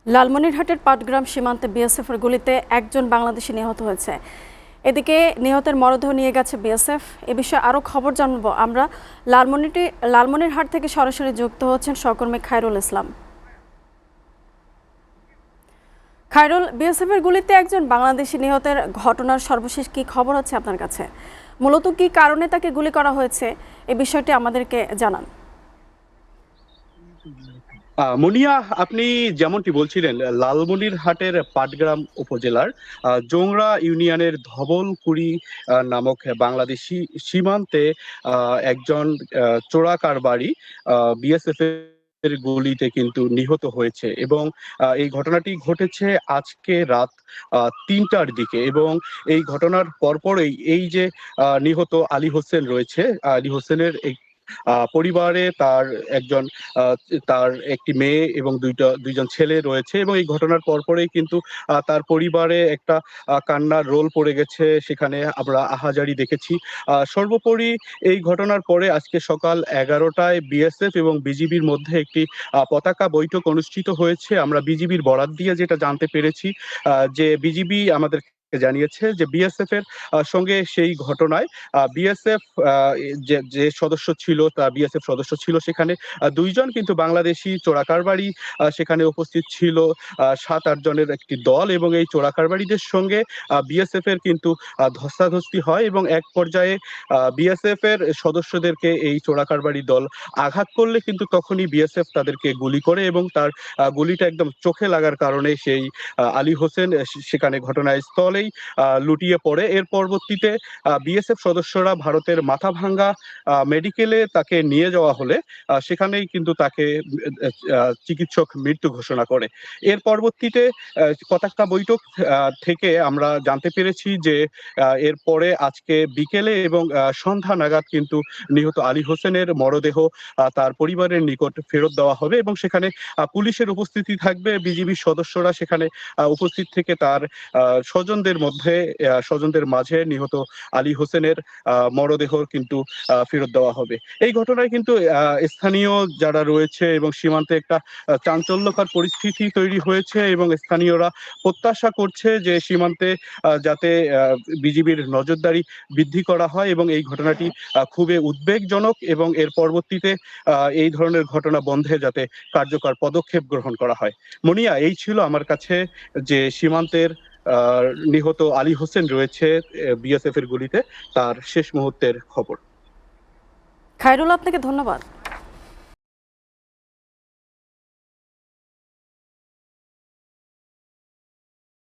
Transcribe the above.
লালমনিরহাটের পাটগ্রাম সীমান্তে বিএসএফের গুলিতে একজন বাংলাদেশি নিহত হয়েছে। এদিকে নিহতের মরদেহ নিয়ে গেছে বিএসএফ। এ বিষয়ে আরও খবর জানবো আমরা। লালমনিরহাট থেকে সরাসরি যুক্ত হচ্ছেন সহকর্মী খায়রুল ইসলাম। খায়রুল, বিএসএফের গুলিতে একজন বাংলাদেশি নিহতের ঘটনার সর্বশেষ কি খবর হচ্ছে আপনার কাছে? মূলত কি কারণে তাকে গুলি করা হয়েছে এই বিষয়টি আমাদেরকে জানান। মুনিয়া, আপনি যেমনটি বলছিলেন, লালমনিরহাটের পাটগ্রাম উপজেলার জোংরা ইউনিয়নের ধবলকুড়ি নামক বাংলাদেশি সীমান্তে একজন চোরা কারবারি বিএসএফ এর গুলিতে কিন্তু নিহত হয়েছে এবং এই ঘটনাটি ঘটেছে আজকে রাত ৩টার দিকে। এবং এই ঘটনার পরপরই এই যে নিহত আলী হোসেন রয়েছে, আলী হোসেনের পরিবারে তার একজন আহ, তার একটি মেয়ে এবং দুইজন ছেলে রয়েছে। এবং এই ঘটনার পরপরই কিন্তু তার পরিবারে একটা কান্নার রোল পড়ে গেছে, সেখানে আমরা আহাজারি দেখেছি। সর্বোপরি এই ঘটনার পরে আজকে সকাল 11টায় বিএসএফ এবং বিজিবির মধ্যে একটি পতাকা বৈঠক অনুষ্ঠিত হয়েছে। আমরা বিজিবির বরাত দিয়ে যেটা জানতে পেরেছি, যে বিজিবি আমাদের জানিয়েছে যে বিএসএফ এর সঙ্গে সেই ঘটনায় বিএসএফ যে যে সদস্য ছিল, তা বিএসএফ সদস্য ছিল সেখানে দুইজন কিন্তু বাংলাদেশি চোরাকারবারি সেখানে উপস্থিত ছিল। 7-8 জনের একটি দল, এবং এই চোরাকারবারিদের সঙ্গে বিএসএফ এর কিন্তু ধস্তাধস্তি হয় এবং এক পর্যায়ে বিএসএফ এর সদস্যদেরকে এই চোরাকারবারি দল আঘাত করলে কিন্তু তখনই বিএসএফ তাদেরকে গুলি করে এবং তার গুলিটা একদম চোখে লাগার কারণে সেই আলী হোসেন সেখানে ঘটনাস্থলেই লুটিয়ে পড়ে। এর পরবর্তীতে বিএসএফ সদস্যরা ভারতের মাথাভাঙ্গা মেডিকেলে তাকে নিয়ে যাওয়া হলে সেখানেই কিন্তু তাকে চিকিৎসক মৃত্যু ঘোষণা করে। এর পরবর্তীতে পতাকা বৈঠক থেকে আমরা জানতে পেরেছি যে এরপরে আজকে বিকেলে এবং সন্ধ্যা নাগাদ কিন্তু নিহত আলী হোসেনের মরদেহ তার পরিবারের নিকট ফেরত দেওয়া হবে এবং সেখানে পুলিশের উপস্থিতি থাকবে। বিজিবির সদস্যরা সেখানে উপস্থিত থেকে তার স্বজনদের মাঝে নিহত আলী হোসেনের মরদেহ কিন্তু ফেরত দেওয়া হবে। এই ঘটনায় কিন্তু স্থানীয় যারা রয়েছে এবং সীমান্তে একটা চাঞ্চল্যকর পরিস্থিতি তৈরি হয়েছে এবং স্থানীয়রা প্রত্যাশা করছে যে সীমান্তে যাতে বিজিবির নজরদারি বৃদ্ধি করা হয় এবং এই ঘটনাটি খুবই উদ্বেগজনক এবং এর পরবর্তীতে এই ধরনের ঘটনা বন্ধে যাতে কার্যকর পদক্ষেপ গ্রহণ করা হয়। মুনিয়া, এই ছিল আমার কাছে যে সীমান্তের নিহত আলী হোসেন রয়েছে বিএসএফ এর গুলিতে, তার শেষ মুহূর্তের খবর। খায়রুল, আপনাকে ধন্যবাদ।